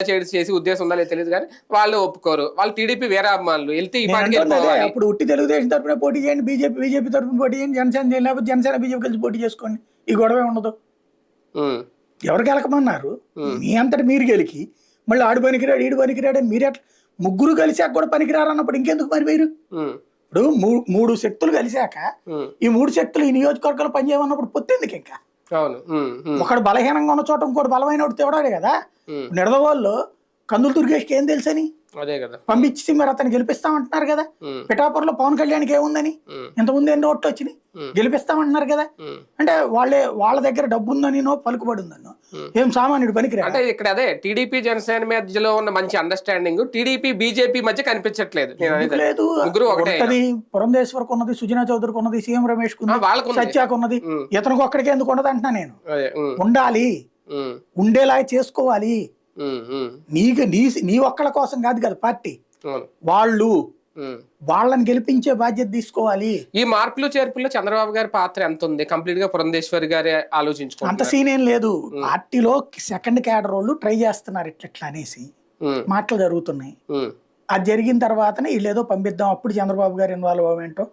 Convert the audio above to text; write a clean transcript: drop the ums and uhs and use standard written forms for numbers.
చేసి ఉద్దేశం ఉందా లేదు తెలియదు కానీ వాళ్ళు ఒప్పుకోరు. వాళ్ళు టీడీపీ వేరే అభిమానులు వెళ్తే ఈ నేను పార్టీకి అంటుంది అదే. వెళ్ళిపోవాలి. అప్పుడు ఉట్టి తెలుగుదేశం తరపున పోటీ చేయండి, బీజేపీ తరపున పోటీ చేయండి, జనసేన చేయండి, లేకపోతే జనసేన బీజేపీ కలిసి పోటీ చేసుకోండి. ఈ గొడవే ఉండదు. ఉమ్, ఎవరు గెలకమన్నారు? మీ అంతటి మీరు గెలికి మళ్ళీ ఆడు పనికిరాడు ఈడు పనికిరాడు అని మీరు ఎట్లా ముగ్గురు కలిసాక కూడా పనికిరారు అన్నప్పుడు ఇంకెందుకు మరి మీరు? ఉమ్, ఇప్పుడు మూడు శక్తులు కలిసాక ఉమ్, ఈ మూడు శక్తులు ఈ నియోజకవర్గాలు పనిచేయమన్నప్పుడు పొత్తెందుకు ఇంకా? అవును. ఉమ్, ఉమ్, ఒకడు బలహీనంగా ఉన్న చోట ఇంకోటి బలమైన వాడు తేవడాడే కదా. ఉమ్, నిడదవోళ్ళు కందులు దుర్గేష్కి ఏం తెలుసని అదే కదా. పంపించి మరి అతను గెలిపిస్తామంటున్నారు కదా. ఉమ్, పిఠాపురంలో పవన్ కళ్యాణ్కి ఏముందని ఉమ్, ఇంతకుముందు ఎన్ని ఓట్లు వచ్చినాయి, గెలిపిస్తామంటున్నారు కదా. ఉమ్, అంటే వాళ్ళ దగ్గర డబ్బు ఉందనినో పలుకుబడి ఉందనో ఉమ్. ఏం సామాన్యుడు పనికిరా. అంటే ఇక్కడ అదే టీడీపీ జనసేన మధ్యలో ఉన్న మంచి అండర్స్టాండింగ్ టీడీపీ బీజేపీ మధ్య కనిపించట్లేదు. నేను అనేది లేదు, ముగ్గురు ఒకటే. ఉంటది. పురంధేశ్వరకు ఉన్నది, సుజనా చౌదరికి ఉన్నది, సీఎం రమేష్ వాళ్ళకు ఉంది. సత్యాకు ఉన్నది, ఉమ్, ఇతనికి ఒక్కడికే ఎందుకు ఉండదు అంటున్నా నేను. అదే. ఉమ్, ఉండాలి, ఉమ్, ఉండేలా చేసుకోవాలి. ఉమ్, ఉమ్, నీ ఒక్కళ్ళ కోసం కాదు కదా పార్టీ, అవును. వాళ్ళు ఉమ్. వాళ్ళని గెలిపించే బాధ్యత తీసుకోవాలి. ఈ మార్పులు చేర్పుల్లో చంద్రబాబు గారి పాత్ర ఎంత ఉంది? కంప్లీట్ గా పురంధేశ్వరి గారే అంత ఆలోచించుకుంటున్నారు. సీన్ ఏం లేదు. పార్టీలో సెకండ్ క్యాడర్ వాళ్ళు ట్రై చేస్తున్నారు ఇట్లా అనేసి ఉమ్, మాటలు జరుగుతున్నాయి. ఉమ్, అది జరిగిన తర్వాతనే వీళ్ళు ఏదో పంపిద్దాం, అప్పుడు చంద్రబాబు గారు ఇన్వాల్వ్ అవ్వమేంటో